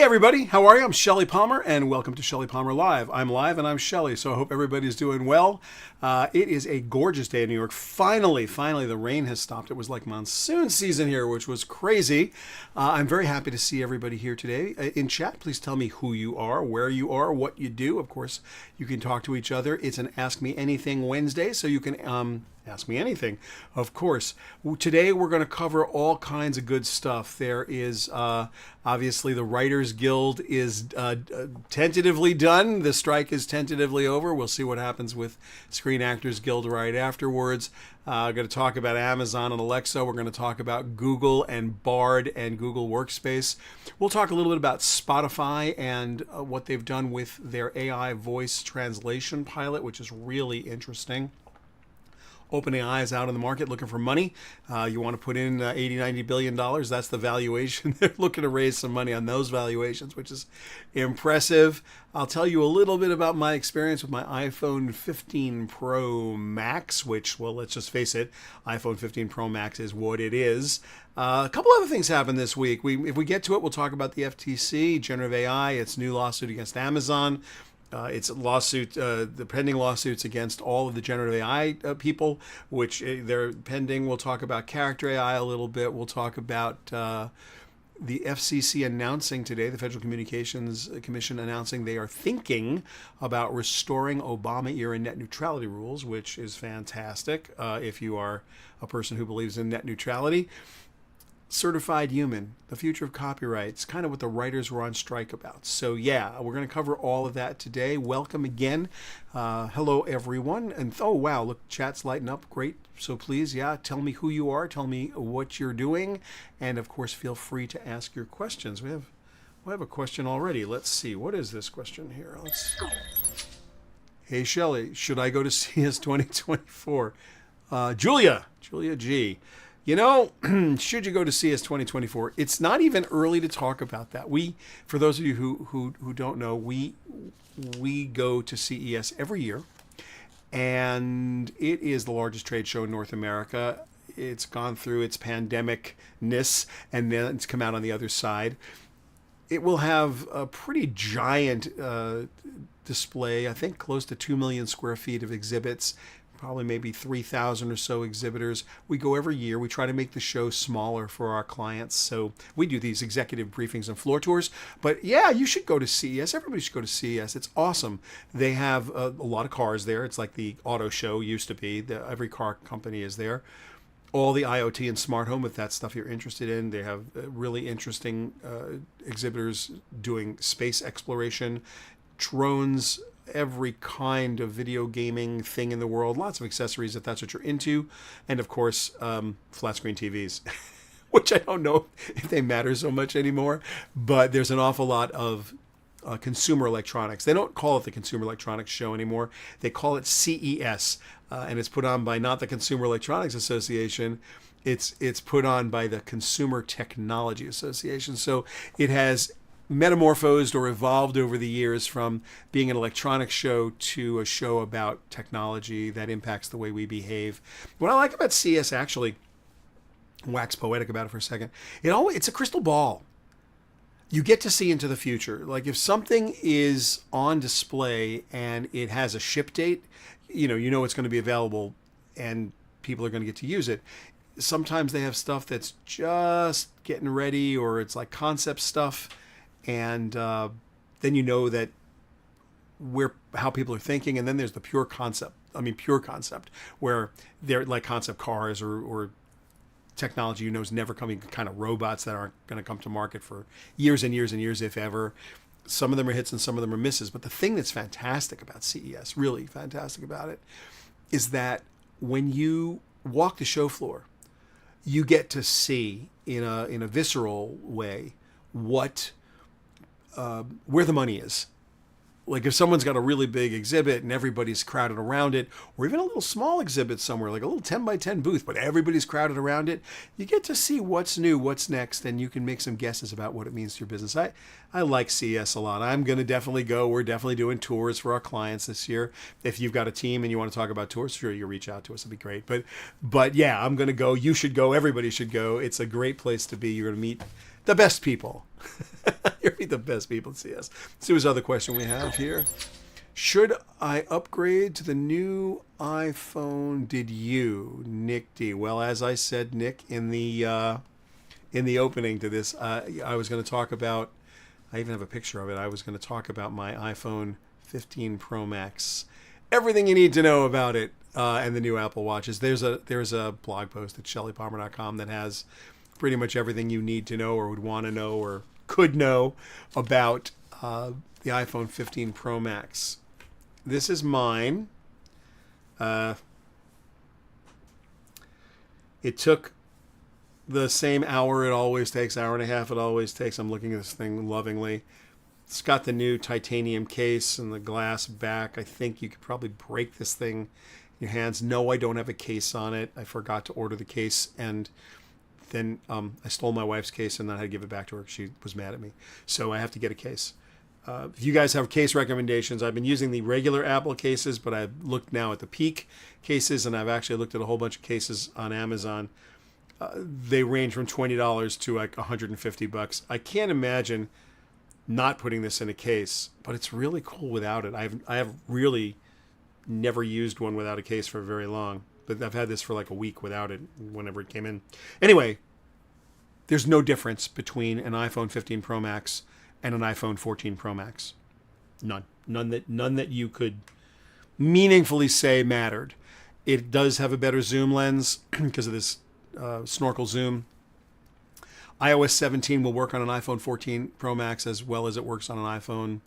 Hey everybody, how are you? I'm Shelly Palmer and welcome to Shelly Palmer Live. I'm live and I'm Shelly, so I hope everybody's doing well. It is a gorgeous day in New York. Finally, the rain has stopped. It was like monsoon season here, which was crazy. I'm very happy to see everybody here today. In chat, please tell me who you are, where you are, what you do. Of course, you can talk to each other. It's an Ask Me Anything Wednesday, so you can ask me anything, of course. Today we're going to cover all kinds of good stuff. There is obviously the Writers Guild is tentatively done. The strike is tentatively over. We'll see what happens with Screen Actors Guild right afterwards. Going to talk about Amazon and Alexa. We're going to talk about Google and Bard and Google Workspace. We'll talk a little bit about Spotify and what they've done with their AI voice translation pilot, which is really interesting. OpenAI out in the market looking for money. You want to put in $80-90 billion. That's the valuation. They're looking to raise some money on those valuations, which is impressive. I'll tell you a little bit about my experience with my iPhone 15 Pro Max, which, well, let's just face it, iPhone 15 Pro Max is what it is. A couple other things happened this week. If we get to it, we'll talk about the FTC, generative AI, its new lawsuit against Amazon. It's a lawsuit, the pending lawsuits against all of the generative AI people, which they're pending. We'll talk about character AI a little bit. We'll talk about the FCC announcing today, the Federal Communications Commission announcing they are thinking about restoring Obama-era net neutrality rules, which is fantastic if you are a person who believes in net neutrality. Certified human, the future of copyrights, kind of what the writers were on strike about. So yeah, we're going to cover all of that today. Welcome again. Hello, everyone. And oh, wow, look, chat's lighting up. Great. So please, yeah, tell me who you are. Tell me what you're doing. And of course, feel free to ask your questions. We have a question already. Let's see. What is this question here? Hey, Shelly, should I go to CS 2024? Julia G. You know, should you go to CS 2024? It's not even early to talk about that. For those of you who don't know, we go to CES every year, and it is the largest trade show in North America. It's gone through its pandemic-ness, and then it's come out on the other side. It will have a pretty giant display, I think close to 2 million square feet of exhibits, probably maybe 3,000 or so exhibitors. We go every year. We try to make the show smaller for our clients. So we do these executive briefings and floor tours. But yeah, you should go to CES. Everybody should go to CES. It's awesome. They have a lot of cars there. It's like the auto show used to be. Every car company is there. All the IoT and smart home, if that's stuff you're interested in. They have really interesting exhibitors doing space exploration, drones, every kind of video gaming thing in the world, lots of accessories if that's what you're into, and of course flat screen TVs, which I don't know if they matter so much anymore, but there's an awful lot of consumer electronics. They don't call it the Consumer Electronics Show anymore. They call it CES, and it's put on by not the Consumer Electronics Association. It's put on by the Consumer Technology Association. So it has metamorphosed or evolved over the years from being an electronics show to a show about technology that impacts the way we behave. What I like about CS, actually, wax poetic about it for a second, it's a crystal ball. You get to see into the future. Like if something is on display and it has a ship date, you know it's going to be available and people are going to get to use it. Sometimes they have stuff that's just getting ready, or it's like concept stuff. And then you know that how people are thinking, and then there's the pure concept, where they're like concept cars or technology is never coming, kind of robots that aren't going to come to market for years and years and years, if ever. Some of them are hits and some of them are misses. But the thing that's fantastic about CES, really fantastic about it, is that when you walk the show floor, you get to see in a visceral way where the money is. Like if someone's got a really big exhibit and everybody's crowded around it, or even a little small exhibit somewhere, like a little 10 by 10 booth, but everybody's crowded around it, you get to see what's new, what's next, and you can make some guesses about what it means to your business. I like CES a lot. I'm going to definitely go. We're definitely doing tours for our clients this year. If you've got a team and you want to talk about tours, sure, you reach out to us. It'd be great. But yeah, I'm going to go. You should go. Everybody should go. It's a great place to be. You're going to meet The best people. You're the best people at CS. Let's see what's other question we have here. Should I upgrade to the new iPhone? Did you, Nick D? Well, as I said, Nick, in the opening to this, I was going to talk about. I even have a picture of it. I was going to talk about my iPhone 15 Pro Max. Everything you need to know about it and the new Apple Watches. There's a blog post at shellypalmer.com that has pretty much everything you need to know or would want to know or could know about the iPhone 15 Pro Max. This is mine. It took the same hour it always takes, hour and a half it always takes. I'm looking at this thing lovingly. It's got the new titanium case and the glass back. I think you could probably break this thing in your hands. No, I don't have a case on it. I forgot to order the case, and then I stole my wife's case and then I had to give it back to her. She was mad at me. So I have to get a case. If you guys have case recommendations, I've been using the regular Apple cases, but I've looked now at the Peak cases, and I've actually looked at a whole bunch of cases on Amazon. They range from $20 to like $150. I can't imagine not putting this in a case, but it's really cool without it. I have really never used one without a case for very long, but I've had this for like a week without it whenever it came in. Anyway, there's no difference between an iPhone 15 Pro Max and an iPhone 14 Pro Max. None that you could meaningfully say mattered. It does have a better zoom lens because of this snorkel zoom. iOS 17 will work on an iPhone 14 Pro Max as well as it works on an iPhone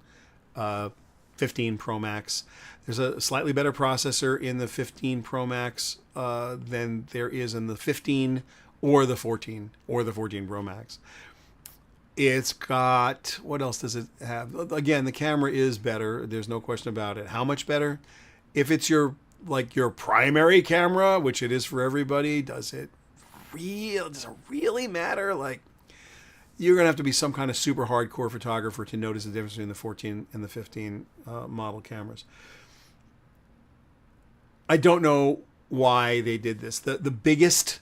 15 Pro Max. There's a slightly better processor in the 15 Pro Max than there is in the 15 or the 14 or the 14 Pro Max. It's got, what else does it have? Again, the camera is better. There's no question about it. How much better? If it's your primary camera, which it is for everybody, does it really matter? Like, you're going to have to be some kind of super hardcore photographer to notice the difference between the 14 and the 15 model cameras. I don't know why they did this. The biggest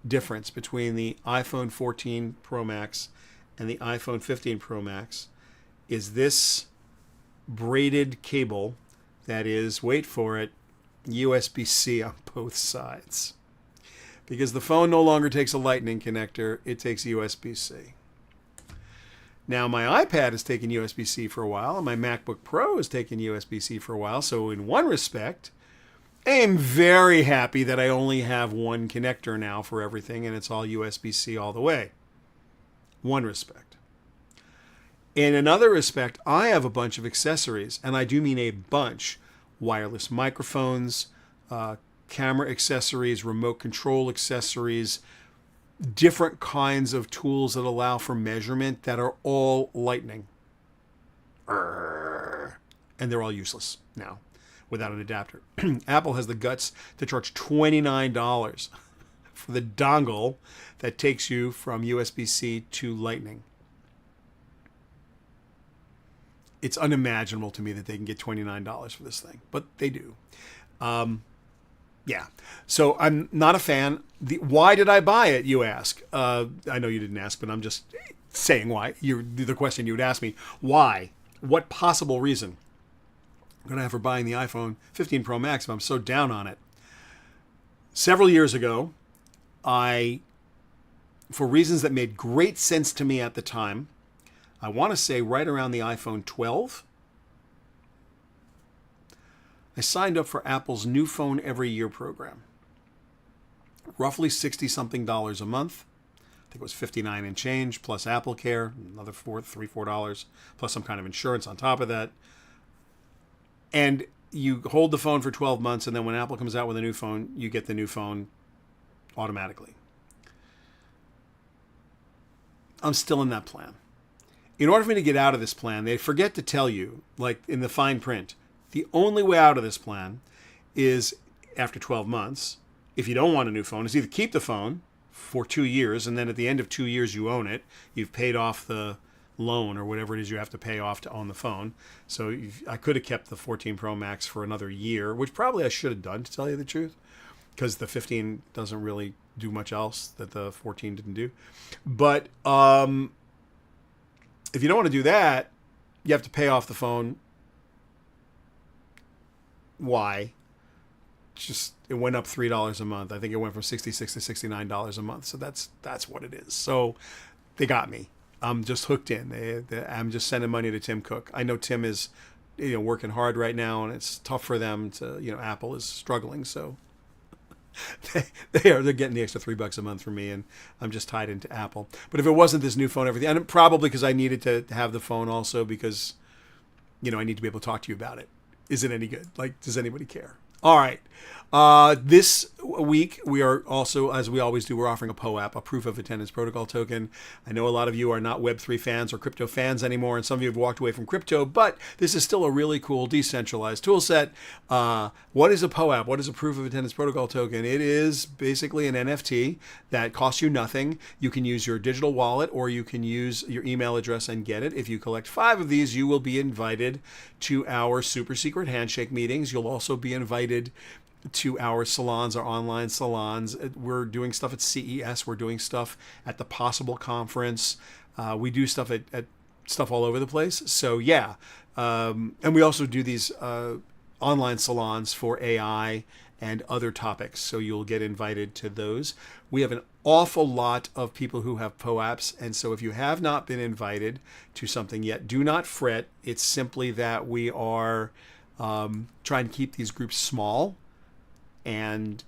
difference between the iPhone 14 Pro Max and the iPhone 15 Pro Max is this braided cable that is, wait for it, USB-C on both sides. Because the phone no longer takes a lightning connector, it takes USB-C. Now, my iPad has taken USB-C for a while, and my MacBook Pro has taken USB-C for a while. So in one respect, I am very happy that I only have one connector now for everything, and it's all USB-C all the way. One respect. In another respect, I have a bunch of accessories, and I do mean a bunch. Wireless microphones, camera accessories, remote control accessories, different kinds of tools that allow for measurement that are all lightning. And they're all useless now without an adapter. Apple has the guts to charge $29 for the dongle that takes you from USB-C to lightning. It's unimaginable to me that they can get $29 for this thing, but they do. Yeah. So I'm not a fan. Why did I buy it, you ask? I know you didn't ask, but I'm just saying why. The question you would ask me, why? What possible reason I'm going to have for buying the iPhone 15 Pro Max if I'm so down on it? Several years ago, for reasons that made great sense to me at the time, I want to say right around the iPhone 12, I signed up for Apple's new phone every year program. Roughly $60-something a month. I think it was $59 and change, plus Apple Care, another $4, plus some kind of insurance on top of that. And you hold the phone for 12 months, and then when Apple comes out with a new phone, you get the new phone automatically. I'm still in that plan. In order for me to get out of this plan, they forget to tell you, like in the fine print, the only way out of this plan is after 12 months. If you don't want a new phone, is either keep the phone for 2 years, and then at the end of 2 years you own it. You've paid off the loan or whatever it is you have to pay off to own the phone. So I could have kept the 14 Pro Max for another year, which probably I should have done, to tell you the truth. because the 15 doesn't really do much else that the 14 didn't do. But if you don't want to do that, you have to pay off the phone. Why? Just it went up $3 a month. I think it went from $66 to $69 a month. So that's what it is. So they got me. I'm just hooked in. I'm just sending money to Tim Cook. I know Tim is, working hard right now, and it's tough for them to, Apple is struggling. So they're getting the extra $3 a month from me, and I'm just tied into Apple. But if it wasn't this new phone, everything, and probably because I needed to have the phone also because, I need to be able to talk to you about it. Is it any good? Like, does anybody care? All right. This week, we are also, as we always do, we're offering a POAP, a Proof of Attendance Protocol token. I know a lot of you are not Web3 fans or crypto fans anymore, and some of you have walked away from crypto, but this is still a really cool decentralized tool set. What is a POAP? What is a Proof of Attendance Protocol token? It is basically an NFT that costs you nothing. You can use your digital wallet or you can use your email address and get it. If you collect 5 of these, you will be invited to our super secret handshake meetings. You'll also be invited to our salons, our online salons. We're doing stuff at CES. We're doing stuff at the Possible Conference. We do stuff at stuff all over the place. So yeah. And we also do these online salons for AI and other topics. So you'll get invited to those. We have an awful lot of people who have POAPs. And so if you have not been invited to something yet, do not fret. It's simply that we are trying to keep these groups small. And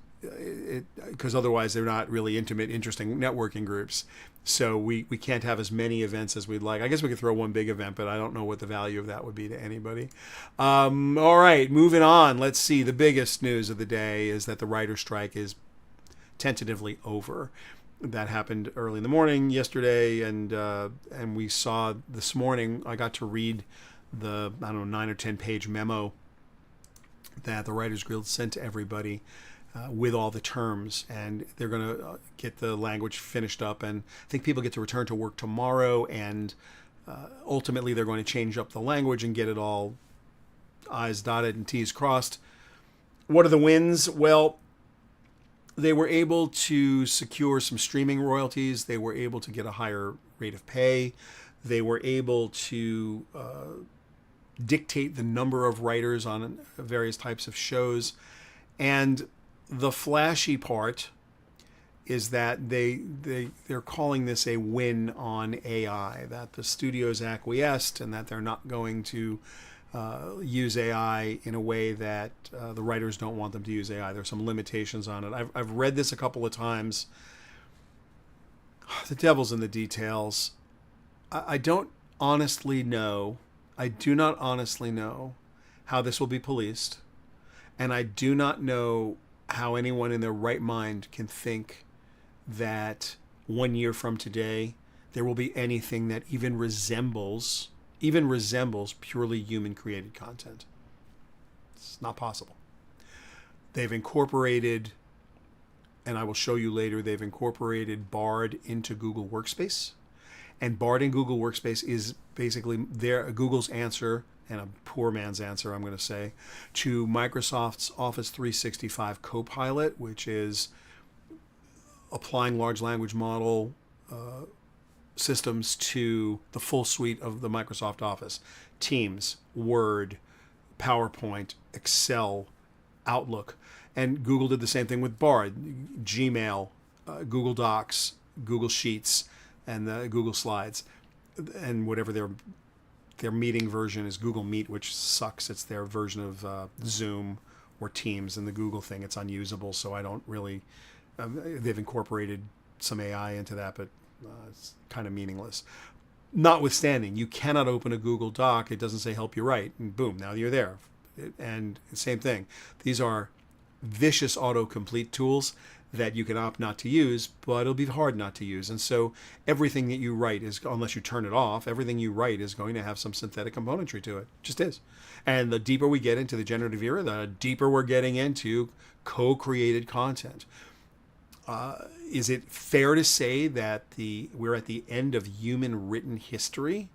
because otherwise they're not really intimate, interesting networking groups. So we can't have as many events as we'd like. I guess we could throw one big event, but I don't know what the value of that would be to anybody. All right, moving on. Let's see. The biggest news of the day is that the writer's strike is tentatively over. That happened early in the morning yesterday, and we saw this morning. I got to read the 9 or 10 page memo that the Writers Guild sent to everybody with all the terms, and they're going to get the language finished up, and I think people get to return to work tomorrow, and ultimately they're going to change up the language and get it all I's dotted and T's crossed. What are the wins? Well, they were able to secure some streaming royalties. They were able to get a higher rate of pay. They were able to dictate the number of writers on various types of shows. And the flashy part is that they're calling this a win on AI, that the studios acquiesced and that they're not going to use AI in a way that the writers don't want them to use AI. There's some limitations on it. I've read this a couple of times. The devil's in the details. I don't honestly know. I do not honestly know how this will be policed, and I do not know how anyone in their right mind can think that 1 year from today there will be anything that even resembles purely human created content. It's not possible. They've incorporated, and I will show you later, they've incorporated Bard into Google Workspace. And Bard in Google Workspace is basically Google's answer, and a poor man's answer, I'm going to say, to Microsoft's Office 365 Copilot, which is applying large language model systems to the full suite of the Microsoft Office. Teams, Word, PowerPoint, Excel, Outlook. And Google did the same thing with Bard, Gmail, Google Docs, Google Sheets, and the Google Slides, and whatever their meeting version is, Google Meet, which sucks. It's their version of Zoom or Teams, and the Google thing, it's unusable, so I don't really... they've incorporated some AI into that, but it's kind of meaningless. Notwithstanding, you cannot open a Google Doc. It doesn't say help you write, and boom, now you're there. And same thing. These are vicious autocomplete tools that you can opt not to use, but it'll be hard not to use. And so everything that you write is, unless you turn it off, everything you write is going to have some synthetic componentry to it. Just is. And the deeper we get into the generative era, the deeper we're getting into co-created content. Is it fair to say that we're at the end of human written history?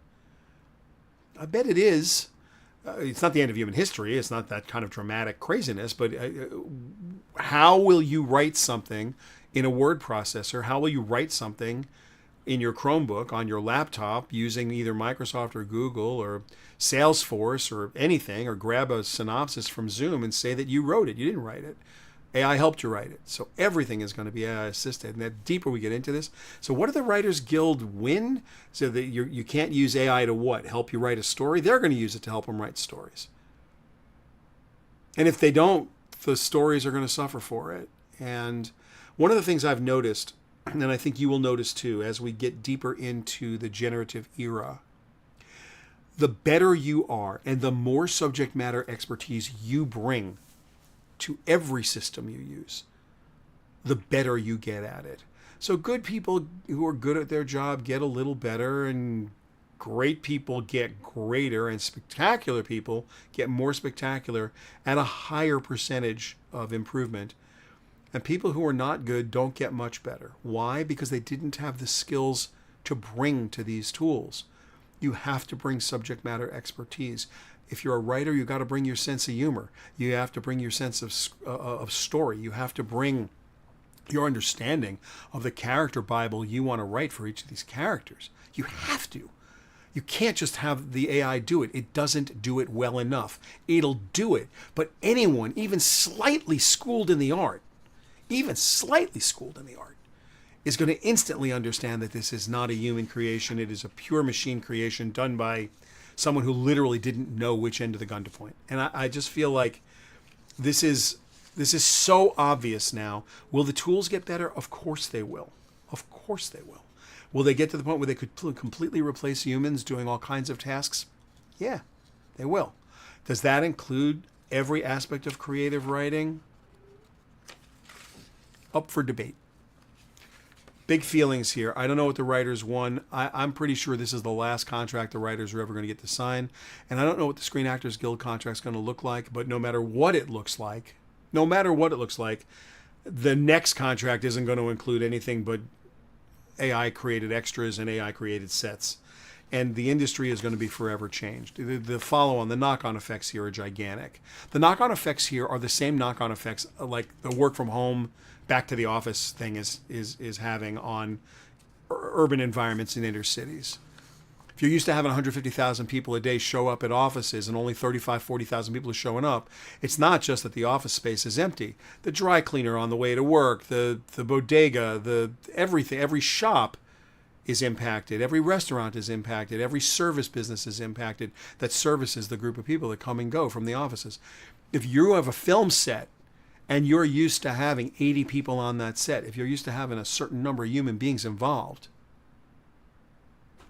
I bet it is. it's not the end of human history. It's not that kind of dramatic craziness, but how will you write something in a word processor? How will you write something in your Chromebook on your laptop using either Microsoft or Google or Salesforce or anything, or grab a synopsis from Zoom and say that you wrote it? You didn't write it. AI helped you write it. So everything is going to be AI assisted. And the deeper we get into this, so what do the Writers Guild win? So that you can't use AI to what? Help you write a story? They're going to use it to help them write stories. And if they don't, the stories are going to suffer for it. And one of the things I've noticed, and I think you will notice too, as we get deeper into the generative era, the better you are and the more subject matter expertise you bring to every system you use, the better you get at it. So good people who are good at their job get a little better, and great people get greater, and spectacular people get more spectacular at a higher percentage of improvement. And people who are not good don't get much better. Why? Because they didn't have the skills to bring to these tools. You have to bring subject matter expertise. If you're a writer, you got to bring your sense of humor. You have to bring your sense of story. You have to bring your understanding of the character Bible you want to write for each of these characters. You have to. You can't just have the AI do it. It doesn't do it well enough. It'll do it. But anyone, even slightly schooled in the art, is going to instantly understand that this is not a human creation. It is a pure machine creation done by someone who literally didn't know which end of the gun to point. And I just feel like this is so obvious now. Will the tools get better? Of course they will. Of course they will. Will they get to the point where they could completely replace humans doing all kinds of tasks? Yeah, they will. Does that include every aspect of creative writing? Up for debate. Big feelings here. I don't know what the writers won. I'm pretty sure this is the last contract the writers are ever going to get to sign. And I don't know what the Screen Actors Guild contract is going to look like, but no matter what it looks like, the next contract isn't going to include anything but AI-created extras and AI-created sets. And the industry is going to be forever changed. The follow-on, the knock-on effects here are gigantic. The knock-on effects here are the same knock-on effects like the work from home, back to the office thing is having on urban environments in inner cities. If you're used to having 150,000 people a day show up at offices and only 35, 40,000 people are showing up, it's not just that the office space is empty. The dry cleaner on the way to work, the bodega, everything, every shop is impacted. Every restaurant is impacted. Every service business is impacted that services the group of people that come and go from the offices. If you have a film set and you're used to having 80 people on that set, if you're used to having a certain number of human beings involved,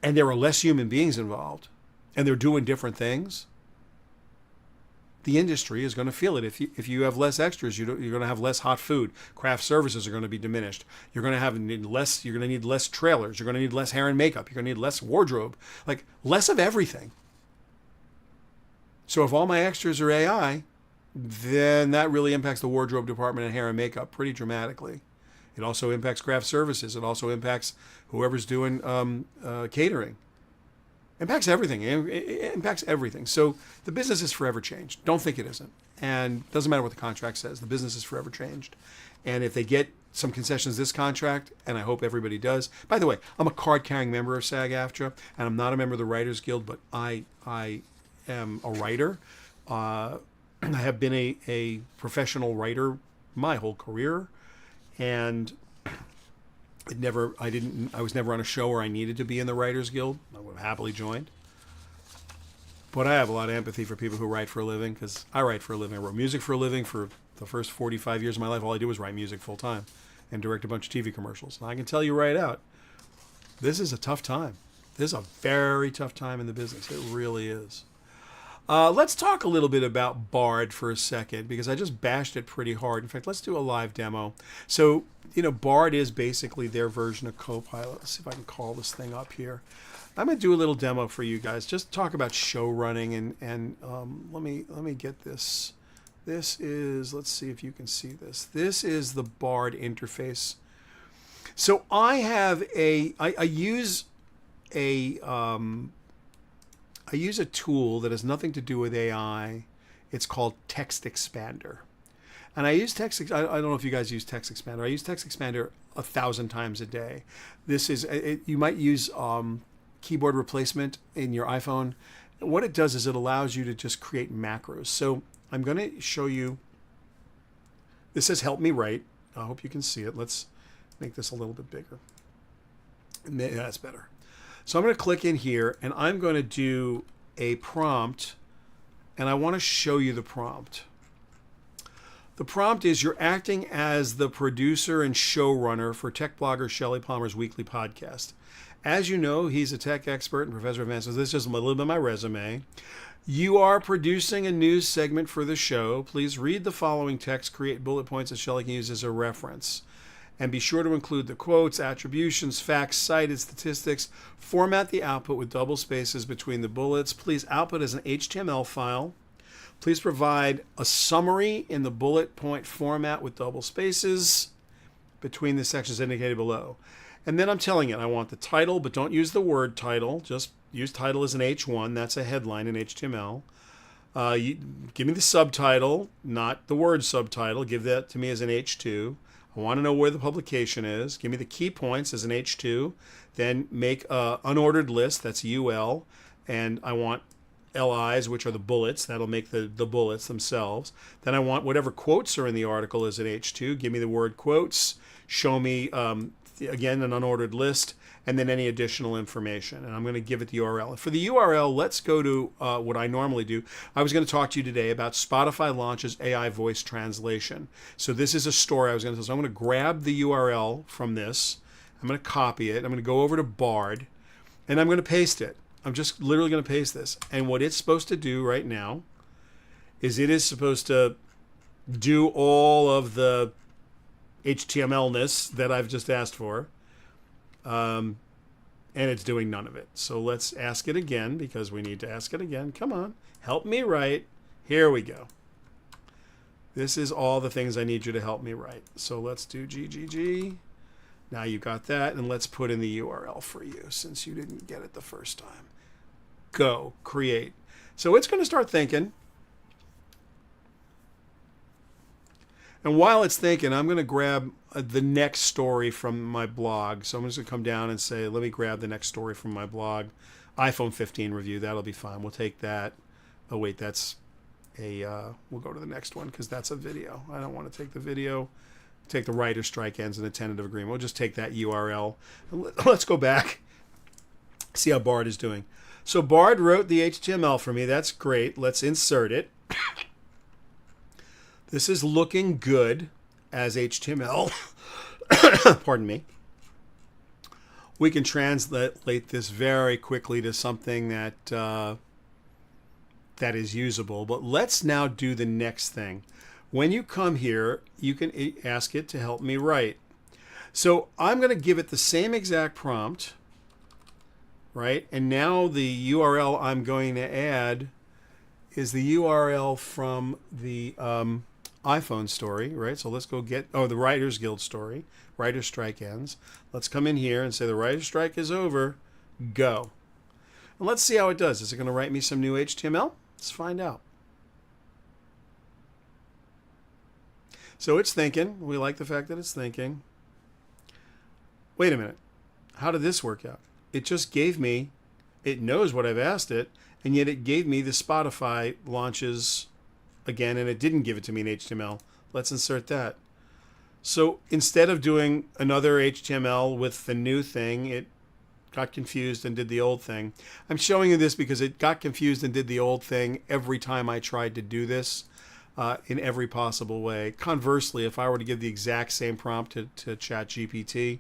and there are less human beings involved, and they're doing different things, the industry is going to feel it. If you have less extras, you're going to have less hot food. Craft services are going to be diminished. You're going to need less trailers. You're going to need less hair and makeup. You're going to need less wardrobe, like less of everything. So if all my extras are AI, then that really impacts the wardrobe department and hair and makeup pretty dramatically. It also impacts craft services. It also impacts whoever's doing catering. Impacts everything. It impacts everything. So the business is forever changed. Don't think it isn't. And it doesn't matter what the contract says. The business is forever changed. And if they get some concessions this contract, and I hope everybody does. By the way, I'm a card-carrying member of SAG-AFTRA, and I'm not a member of the Writers Guild, but I am a writer. I have been a professional writer my whole career, and I was never on a show where I needed to be in the Writers Guild. I would have happily joined. But I have a lot of empathy for people who write for a living, because I write for a living. I wrote music for a living for the first 45 years of my life. All I did was write music full time and direct a bunch of TV commercials. And I can tell you right out, this is a tough time. This is a very tough time in the business. It really is. Let's talk a little bit about Bard for a second, because I just bashed it pretty hard. In fact, let's do a live demo. So, Bard is basically their version of Copilot. Let's see if I can call this thing up here. I'm going to do a little demo for you guys. Just talk about show running, and let me get this. This is, let's see if you can see this. This is the Bard interface. So I have I use a I use a tool that has nothing to do with AI. It's called Text Expander. And I use I don't know if you guys use Text Expander. I use Text Expander 1,000 times a day. This is, you might use keyboard replacement in your iPhone. What it does is it allows you to just create macros. So I'm going to show you, this says help me write. I hope you can see it. Let's make this a little bit bigger. Yeah, that's better. So I'm going to click in here and I'm going to do a prompt, and I want to show you the prompt. The prompt is, you're acting as the producer and showrunner for tech blogger Shelly Palmer's weekly podcast. As you know, he's a tech expert and professor of advanced. This is just a little bit of my resume. You are producing a news segment for the show. Please read the following text, create bullet points that Shelly can use as a reference. And be sure to include the quotes, attributions, facts, cited statistics. Format the output with double spaces between the bullets. Please output as an HTML file. Please provide a summary in the bullet point format with double spaces between the sections indicated below. And then I'm telling it, I want the title, but don't use the word title. Just use title as an H1. That's a headline in HTML. Give me the subtitle, not the word subtitle. Give that to me as an H2. I want to know where the publication is. Give me the key points as an H2. Then make an unordered list, that's UL. And I want LIs, which are the bullets. That'll make the bullets themselves. Then I want whatever quotes are in the article as an H2. Give me the word quotes. Show me, again, an unordered list. And then any additional information. And I'm going to give it the URL. And for the URL, let's go to what I normally do. I was going to talk to you today about Spotify launches AI voice translation. So this is a story I was going to tell. So I'm going to grab the URL from this. I'm going to copy it. I'm going to go over to Bard. And I'm going to paste it. I'm just literally going to paste this. And what it's supposed to do right now is it is supposed to do all of the HTML-ness that I've just asked for. And it's doing none of it. So let's ask it again, because we need to ask it again. Come on, help me write. Here we go. This is all the things I need you to help me write. So let's do GGG. Now you got that, and let's put in the URL for you since you didn't get it the first time. Go, create. So it's going to start thinking. And while it's thinking, I'm going to grab the next story from my blog. So I'm just going to come down and say, let me grab the next story from my blog. iPhone 15 review. That'll be fine. We'll take that. Oh, wait, that's a, we'll go to the next one because that's a video. I don't want to take the video. Take the writer's strike ends in a tentative agreement. We'll just take that URL. Let's go back. See how Bard is doing. So Bard wrote the HTML for me. That's great. Let's insert it. This is looking good as HTML. Pardon me. We can translate this very quickly to something that that is usable. But let's now do the next thing. When you come here, you can ask it to help me write. So I'm going to give it the same exact prompt, right? And now the URL I'm going to add is the URL from the iPhone story, right? So let's go get, the Writers Guild story. Writer's strike ends. Let's come in here and say the writer's strike is over. Go. And let's see how it does. Is it going to write me some new HTML? Let's find out. So it's thinking. We like the fact that it's thinking. Wait a minute. How did this work out? It just gave me, it knows what I've asked it, and yet it gave me the Spotify launches again, and it didn't give it to me in HTML. Let's insert that. So instead of doing another HTML with the new thing, it got confused and did the old thing. I'm showing you this because it got confused and did the old thing every time I tried to do this in every possible way. Conversely, if I were to give the exact same prompt to ChatGPT,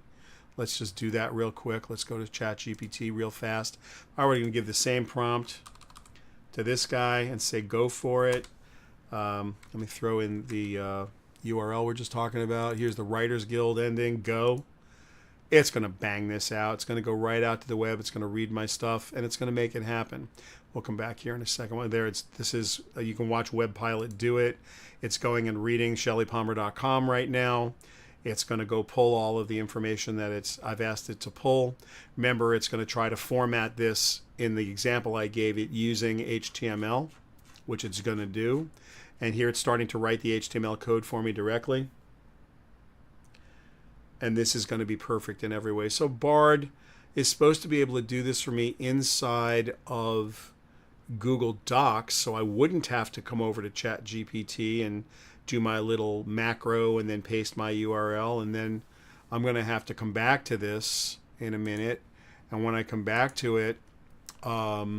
let's just do that real quick. Let's go to ChatGPT real fast. If I were to give the same prompt to this guy and say go for it. Let me throw in the URL we're just talking about. Here's the Writers Guild ending. Go. It's going to bang this out. It's going to go right out to the web. It's going to read my stuff, and it's going to make it happen. We'll come back here in a second. There, this is you can watch WebPilot do it. It's going and reading shellypalmer.com right now. It's going to go pull all of the information that I've asked it to pull. Remember, it's going to try to format this in the example I gave it using HTML, which it's going to do. And here it's starting to write the HTML code for me directly. And this is going to be perfect in every way. So Bard is supposed to be able to do this for me inside of Google Docs, so I wouldn't have to come over to ChatGPT and do my little macro and then paste my URL. And then I'm going to have to come back to this in a minute. And when I come back to it, I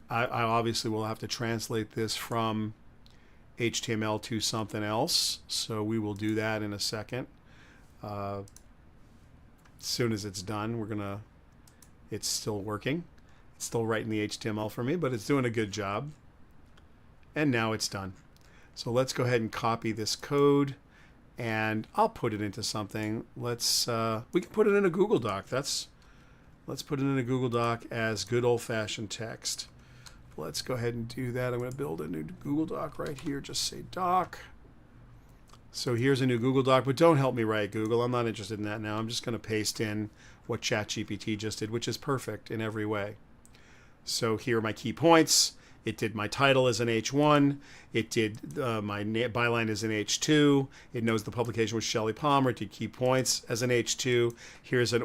obviously will have to translate this from HTML to something else. So we will do that in a second. As soon as it's done, it's still working. It's still writing the HTML for me, but it's doing a good job. And now it's done. So let's go ahead and copy this code, and I'll put it into something. We can put it in a Google Doc. Let's put it in a Google Doc as good old-fashioned text. Let's go ahead and do that. I'm going to build a new Google Doc right here. Just say doc. So here's a new Google Doc, but don't help me write Google. I'm not interested in that now. I'm just going to paste in what ChatGPT just did, which is perfect in every way. So here are my key points. It did my title as an H1. It did my byline as an H2. It knows the publication was Shelly Palmer. It did key points as an H2. Here's an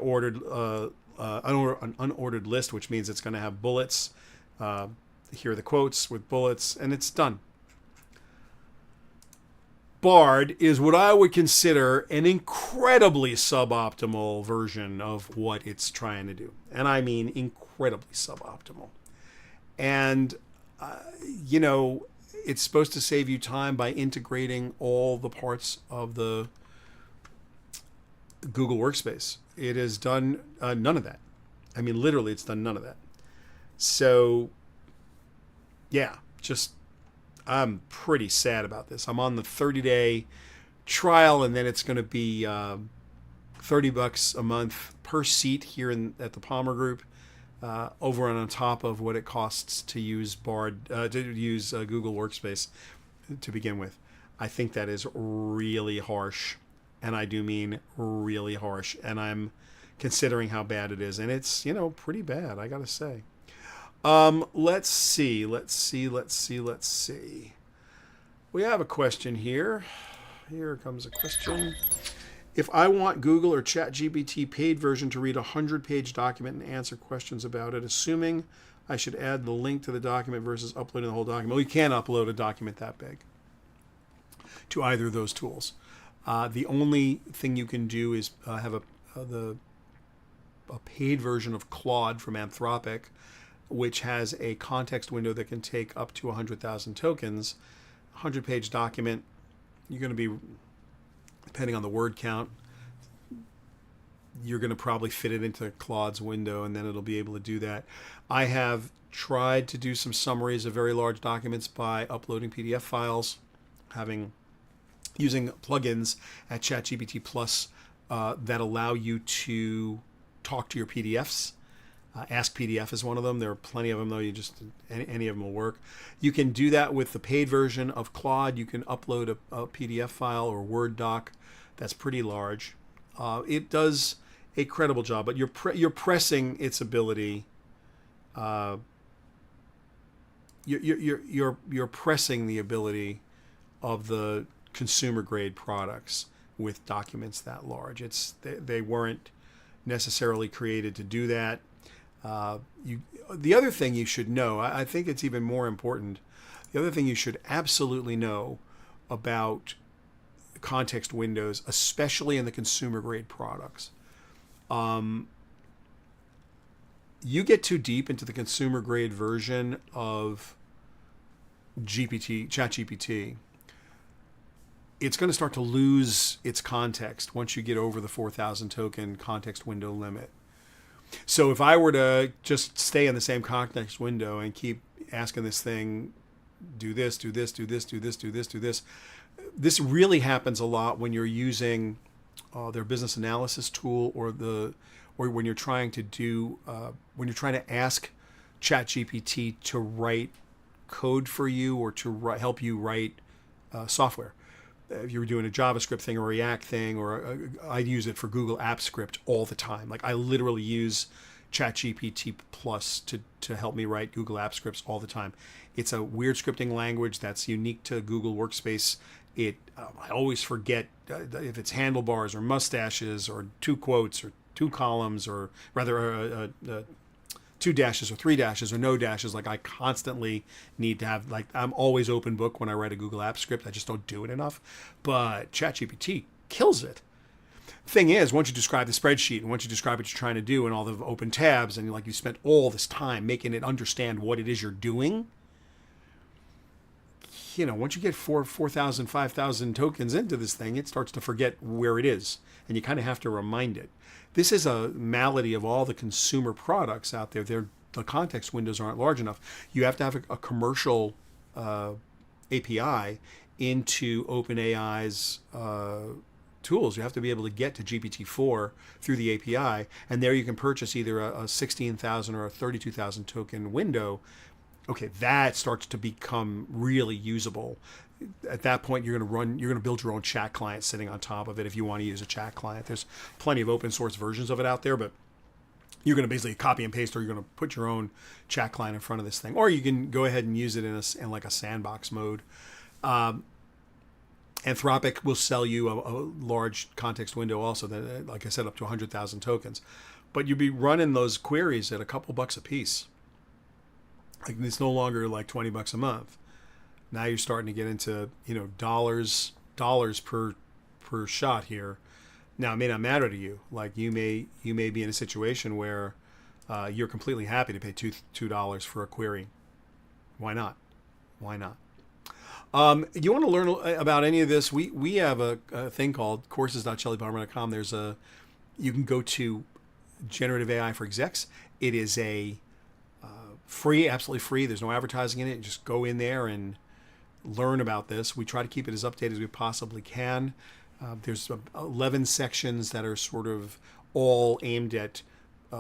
unordered list, which means it's going to have bullets. Here are the quotes with bullets, and it's done. Bard is what I would consider an incredibly suboptimal version of what it's trying to do. And I mean incredibly suboptimal. And, it's supposed to save you time by integrating all the parts of the Google Workspace. It has done none of that. I mean, literally, it's done none of that. So, yeah, I'm pretty sad about this. I'm on the 30-day trial, and then it's going to be $30 a month per seat here at the Palmer Group, over and on top of what it costs to use Google Workspace to begin with. I think that is really harsh, and I do mean really harsh. And I'm considering how bad it is, and it's pretty bad, I got to say. Let's see. We have a question here. Here comes a question. If I want Google or ChatGPT paid version to read a 100-page document and answer questions about it, assuming I should add the link to the document versus uploading the whole document. Well, you can't upload a document that big to either of those tools. The only thing you can do is have a paid version of Claude from Anthropic, which has a context window that can take up to 100,000 tokens. 100-page document, you're going to be, depending on the word count, you're going to probably fit it into Claude's window, and then it'll be able to do that. I have tried to do some summaries of very large documents by uploading PDF files, using plugins at ChatGPT Plus that allow you to talk to your PDFs. Ask PDF is one of them. There are plenty of them, though. Any of them will work. You can do that with the paid version of Claude. You can upload a PDF file or Word doc that's pretty large. It does a credible job, but you're pressing its ability. You're pressing the ability of the consumer grade products with documents that large. They weren't necessarily created to do that. The other thing you should know, I think it's even more important, the other thing you should absolutely know about context windows, especially in the consumer grade products, you get too deep into the consumer grade version of ChatGPT, it's going to start to lose its context once you get over the 4,000 token context window limit. So if I were to just stay in the same context window and keep asking this thing, do this, do this, do this, do this, do this, do this, this really happens a lot when you're using their business analysis tool or when you're trying to ask ChatGPT to write code for you or to help you write software. If you were doing a JavaScript thing or a React thing, or I use it for Google Apps Script all the time. Like I literally use ChatGPT Plus to help me write Google App scripts all the time. It's a weird scripting language that's unique to Google Workspace. I always forget if it's handlebars or mustaches or two quotes or two columns, or rather two dashes or three dashes or no dashes. Like, I constantly need to have, like, I'm always open book when I write a Google App script. I just don't do it enough. But ChatGPT kills it. Thing is, once you describe the spreadsheet and once you describe what you're trying to do and all the open tabs, and like you spent all this time making it understand what it is you're doing, once you get 4,000, 5,000 tokens into this thing, it starts to forget where it is. And you kind of have to remind it. This is a malady of all the consumer products out there. The context windows aren't large enough. You have to have a commercial API into OpenAI's tools. You have to be able to get to GPT-4 through the API. And there you can purchase either a 16,000 or a 32,000 token window. Okay, that starts to become really usable. At that point, you're going to build your own chat client sitting on top of it if you want to use a chat client. There's plenty of open source versions of it out there, but you're going to basically copy and paste, or you're going to put your own chat client in front of this thing, or you can go ahead and use it in like a sandbox mode. Anthropic will sell you a large context window also, that, like I said, up to 100,000 tokens, but you'll be running those queries at a couple bucks a piece. Like, it's no longer like $20 a month. Now you're starting to get into, dollars per shot here. Now, it may not matter to you. Like, you may be in a situation where you're completely happy to pay $2 for a query. Why not? Why not? You want to learn about any of this? We have a thing called courses.shellypalmer.com. You can go to Generative AI for Execs. It is a free, absolutely free. There's no advertising in it. Just go in there and learn about this. We try to keep it as updated as we possibly can. There's 11 sections that are sort of all aimed at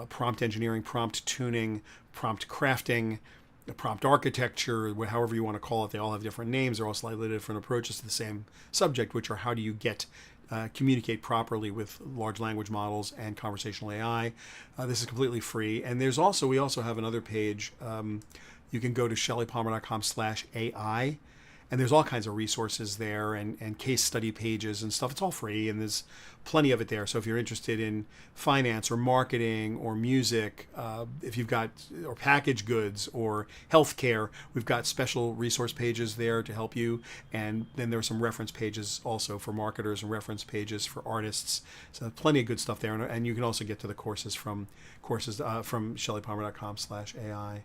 prompt engineering, prompt tuning, prompt crafting, prompt architecture, however you want to call it. They all have different names. They're all slightly different approaches to the same subject, which are how do you communicate properly with large language models and conversational AI. This is completely free. And we also have another page. You can go to shellypalmer.com/AI. And there's all kinds of resources there and case study pages and stuff. It's all free, and there's plenty of it there. So if you're interested in finance or marketing or music, if you've got, or packaged goods or healthcare, we've got special resource pages there to help you. And then there are some reference pages also for marketers and reference pages for artists. So plenty of good stuff there. And you can also get to the courses from shellypalmer.com/AI.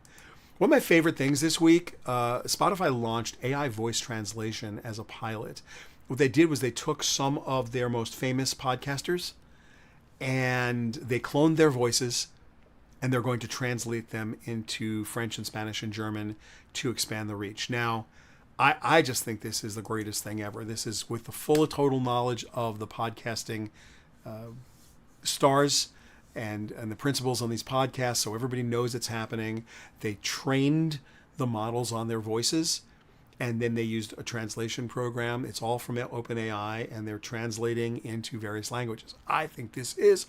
One of my favorite things this week, Spotify launched AI voice translation as a pilot. What they did was they took some of their most famous podcasters and they cloned their voices, and they're going to translate them into French and Spanish and German to expand the reach. Now, I just think this is the greatest thing ever. This is with the full total knowledge of the podcasting stars and the principles on these podcasts, so everybody knows it's happening. They trained the models on their voices, and then they used a translation program. It's all from OpenAI, and they're translating into various languages. I think this is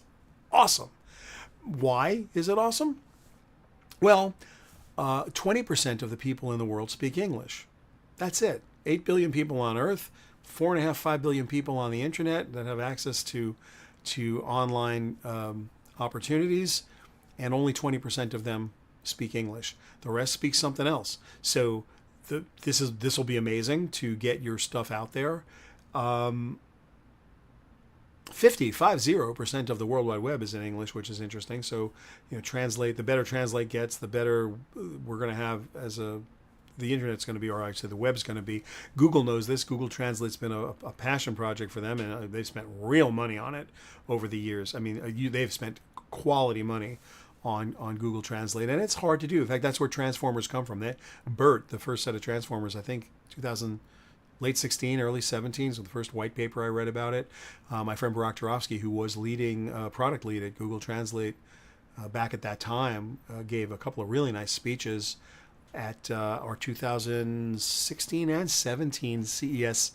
awesome. Why is it awesome? Well, 20% of the people in the world speak English. That's it. 8 billion people on Earth, 4.5, 5 billion people on the internet that have access to online opportunities, and only 20% of them speak English. The rest speak something else. So this will be amazing to get your stuff out there. 50% of the World Wide Web is in English, which is interesting. So, the better Translate gets, the better we're going to have the internet's going to be, or actually the web's going to be. Google knows this. Google Translate's been a passion project for them, and they've spent real money on it over the years. I mean, they've spent quality money on Google Translate, and it's hard to do. In fact, that's where Transformers come from. BERT, the first set of Transformers, I think 2000, late 16, early 17, so the first white paper I read about it. My friend Barak Turovsky, who was leading product lead at Google Translate back at that time, gave a couple of really nice speeches at our 2016 and 17 CES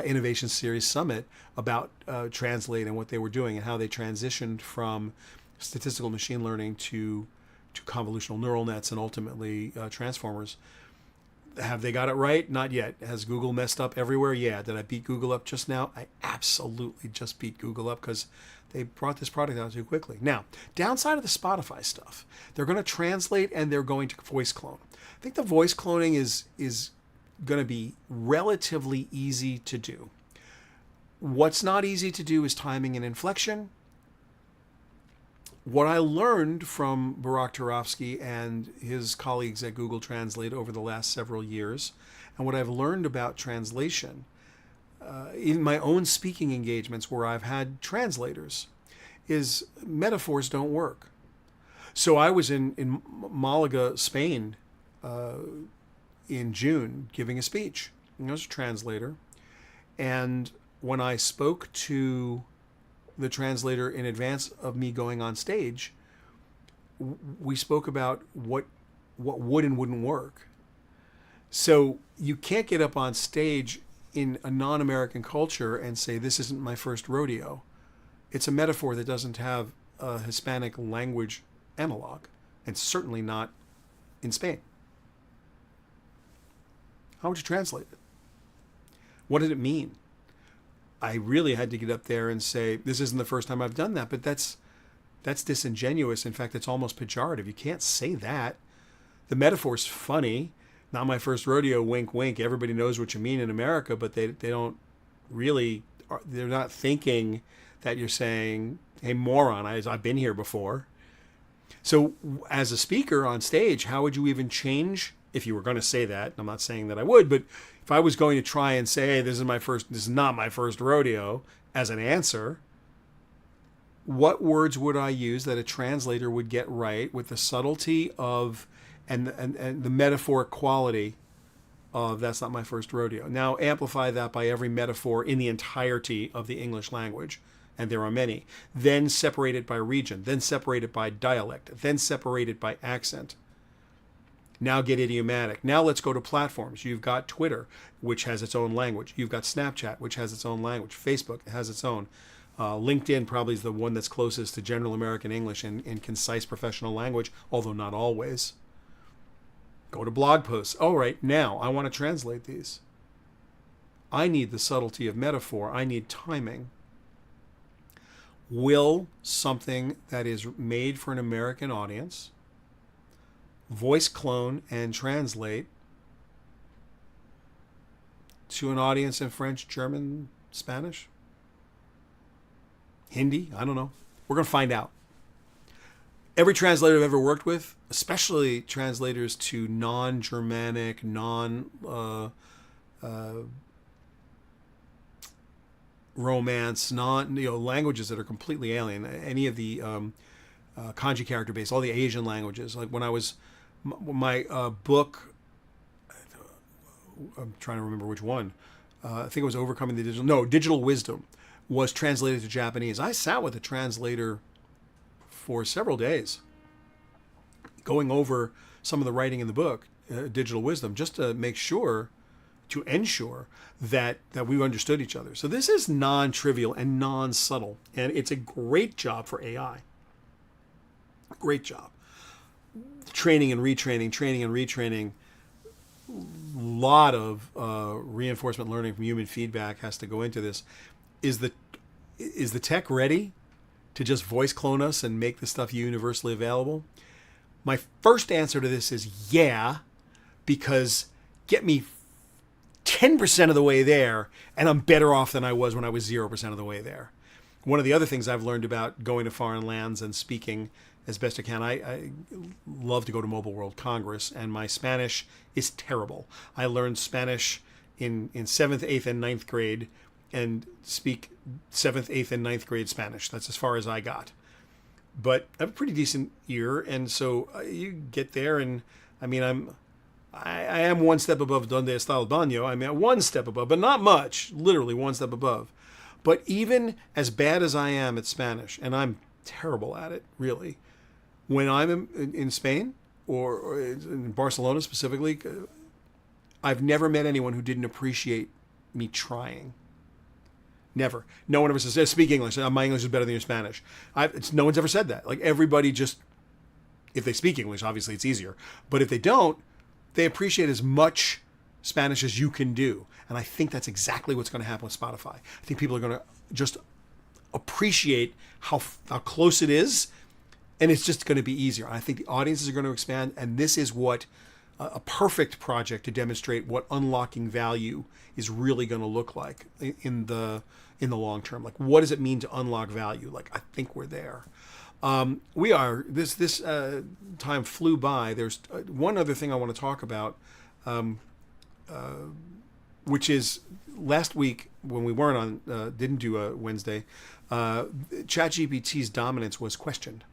Innovation Series Summit about Translate and what they were doing and how they transitioned from statistical machine learning to convolutional neural nets and ultimately transformers. Have they got it right? Not yet. Has Google messed up everywhere? Yeah. Did I beat Google up just now? I absolutely just beat Google up because they brought this product out too quickly. Now, downside of the Spotify stuff, they're going to translate and they're going to voice clone. I think the voice cloning is going to be relatively easy to do. What's not easy to do is timing and inflection. What I learned from Barak Turovsky and his colleagues at Google Translate over the last several years, and what I've learned about translation in my own speaking engagements where I've had translators, is metaphors don't work. So I was in Malaga, Spain, in June giving a speech. I was a translator, and when I spoke to the translator in advance of me going on stage, we spoke about what would and wouldn't work. So you can't get up on stage in a non-American culture and say, this isn't my first rodeo. It's a metaphor that doesn't have a Hispanic language analog, and certainly not in Spain. How would you translate it? What did it mean? I really had to get up there and say, this isn't the first time I've done that, but that's disingenuous. In fact, it's almost pejorative. You can't say that. The metaphor's funny. Not my first rodeo, wink, wink. Everybody knows what you mean in America, but they don't really, they're not thinking that you're saying, hey, moron, I've been here before. So as a speaker on stage, how would you even change, if you were going to say that? I'm not saying that I would, but if I was going to try and say, hey, this is not my first rodeo as an answer, what words would I use that a translator would get right with the subtlety of and the metaphoric quality of that's not my first rodeo? Now amplify that by every metaphor in the entirety of the English language, and there are many. Then separate it by region, then separate it by dialect, then separate it by accent. Now get idiomatic. Now let's go to platforms. You've got Twitter, which has its own language. You've got Snapchat, which has its own language. Facebook has its own. LinkedIn probably is the one that's closest to general American English in concise professional language, although not always. Go to blog posts. All right, now I want to translate these. I need the subtlety of metaphor. I need timing. Will something that is made for an American audience voice clone and translate to an audience in French, German, Spanish, Hindi? I don't know. We're going to find out. Every translator I've ever worked with, especially translators to non-Germanic, romance, languages that are completely alien, any of the kanji character base, all the Asian languages. Like when I was, my book, I'm trying to remember which one. I think it was Overcoming the Digital Wisdom was translated to Japanese. I sat with a translator for several days going over some of the writing in the book, Digital Wisdom, just to make sure, to ensure that we understood each other. So this is non-trivial and non-subtle, and it's a great job for AI. Great job. Training and retraining. A lot of reinforcement learning from human feedback has to go into this. Is the tech ready to just voice clone us and make the stuff universally available? My first answer to this is yeah, because get me 10% of the way there, and I'm better off than I was when I was 0% of the way there. One of the other things I've learned about going to foreign lands and speaking as best I can, I love to go to Mobile World Congress, and my Spanish is terrible. I learned Spanish in 7th, 8th, and 9th grade, and speak 7th, 8th, and 9th grade Spanish. That's as far as I got. But I have a pretty decent ear, and so you get there, and I mean, I am one step above donde está el baño. I mean, one step above, but not much. Literally one step above. But even as bad as I am at Spanish, and I'm terrible at it, really, when I'm in Spain or in Barcelona specifically, I've never met anyone who didn't appreciate me trying. Never. No one ever says, speak English. My English is better than your Spanish. No one's ever said that. Like everybody just, if they speak English, obviously it's easier. But if they don't, they appreciate as much Spanish as you can do. And I think that's exactly what's going to happen with Spotify. I think people are going to just appreciate how close it is. And it's just going to be easier. I think the audiences are going to expand. And this is what a perfect project to demonstrate what unlocking value is really going to look like in the long term. Like, what does it mean to unlock value? Like, I think we're there. We are. This time flew by. There's one other thing I want to talk about, which is last week when we weren't on, didn't do a Wednesday, ChatGPT's dominance was questioned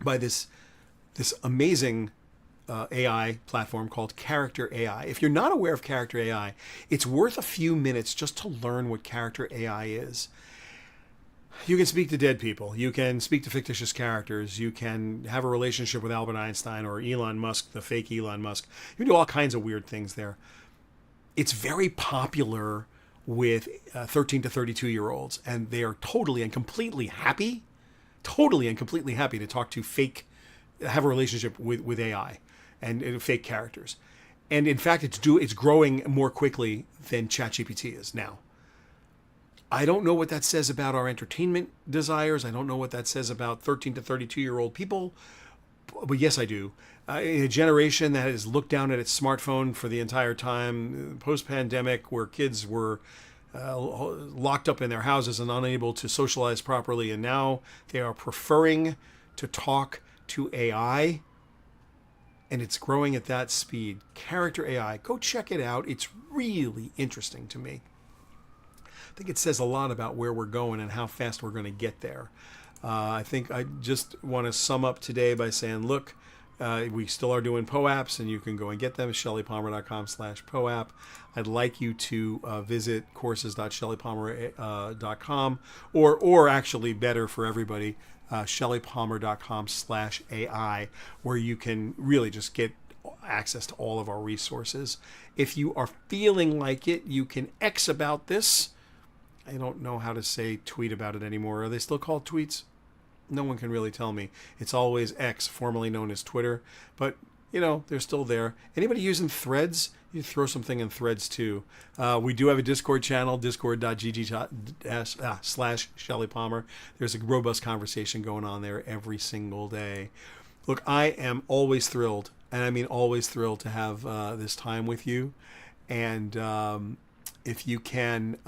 by this amazing AI platform called Character AI. If you're not aware of Character AI, it's worth a few minutes just to learn what Character AI is. You can speak to dead people. You can speak to fictitious characters. You can have a relationship with Albert Einstein or Elon Musk, the fake Elon Musk. You can do all kinds of weird things there. It's very popular with 13 to 32-year-olds, and they are totally and completely happy to talk to have a relationship with AI and fake characters. And in fact, it's growing more quickly than ChatGPT is now. I don't know what that says about our entertainment desires. I don't know what that says about 13 to 32-year-old people. But yes, I do. In a generation that has looked down at its smartphone for the entire time, post-pandemic, where kids were locked up in their houses and unable to socialize properly, and now they are preferring to talk to AI, and it's growing at that speed. Character AI, go check it out. It's really interesting to me. I think it says a lot about where we're going and how fast we're going to get there. I think I just want to sum up today by saying, look, we still are doing POAPs, and you can go and get them at shellypalmer.com/POAP. I'd like you to visit courses.shellypalmer.com, or actually better for everybody, shellypalmer.com/AI, where you can really just get access to all of our resources. If you are feeling like it, you can X about this. I don't know how to say tweet about it anymore. Are they still called tweets? No one can really tell me. It's always X, formerly known as Twitter. But, they're still there. Anybody using Threads? You throw something in Threads too. We do have a Discord channel, discord.gg/Shelly Palmer. There's a robust conversation going on there every single day. Look, I am always thrilled, and I mean always thrilled to have this time with you. And if you can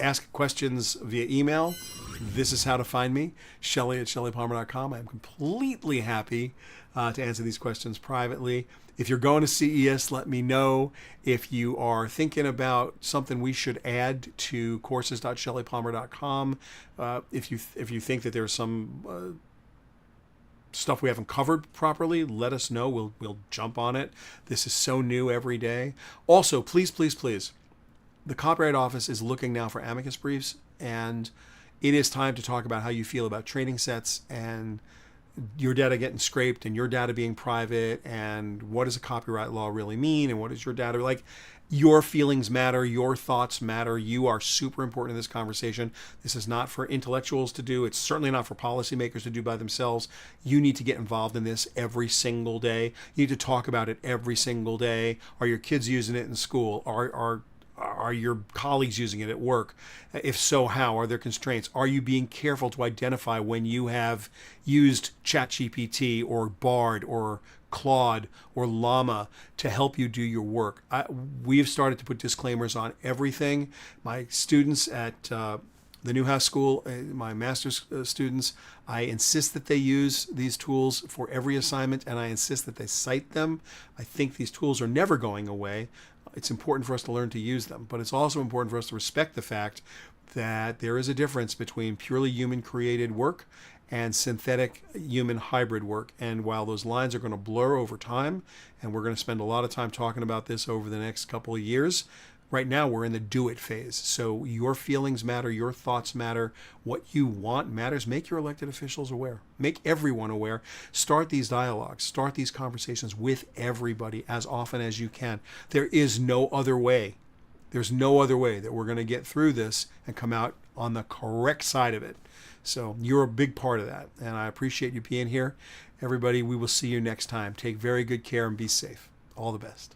ask questions via email, this is how to find me, Shelly@shellypalmer.com. I'm completely happy to answer these questions privately. If you're going to CES, let me know. If you are thinking about something we should add to courses.shellypalmer.com, if you think that there's some stuff we haven't covered properly, let us know. We'll jump on it. This is so new every day. Also, please, the Copyright Office is looking now for amicus briefs, and it is time to talk about how you feel about training sets and your data getting scraped and your data being private, and what does a copyright law really mean, and what is your data like. Your feelings matter. Your thoughts matter. You are super important in this conversation. This is not for intellectuals to do. It's certainly not for policymakers to do by themselves. You need to get involved in this every single day. You need to talk about it every single day. Are your kids using it in school? Are your colleagues using it at work? If so, how? Are there constraints? Are you being careful to identify when you have used ChatGPT or Bard or Claude or Llama to help you do your work? We've started to put disclaimers on everything. My students at the Newhouse School, my master's students, I insist that they use these tools for every assignment, and I insist that they cite them. I think these tools are never going away. It's important for us to learn to use them, but it's also important for us to respect the fact that there is a difference between purely human-created work and synthetic human hybrid work. And while those lines are going to blur over time, and we're going to spend a lot of time talking about this over the next couple of years, right now we're in the do-it phase. So your feelings matter, your thoughts matter, what you want matters. Make your elected officials aware. Make everyone aware. Start these dialogues, start these conversations with everybody as often as you can. There is no other way There's no other way that we're going to get through this and come out on the correct side of it. So you're a big part of that, and I appreciate you being here. Everybody, we will see you next time. Take very good care and be safe. All the best.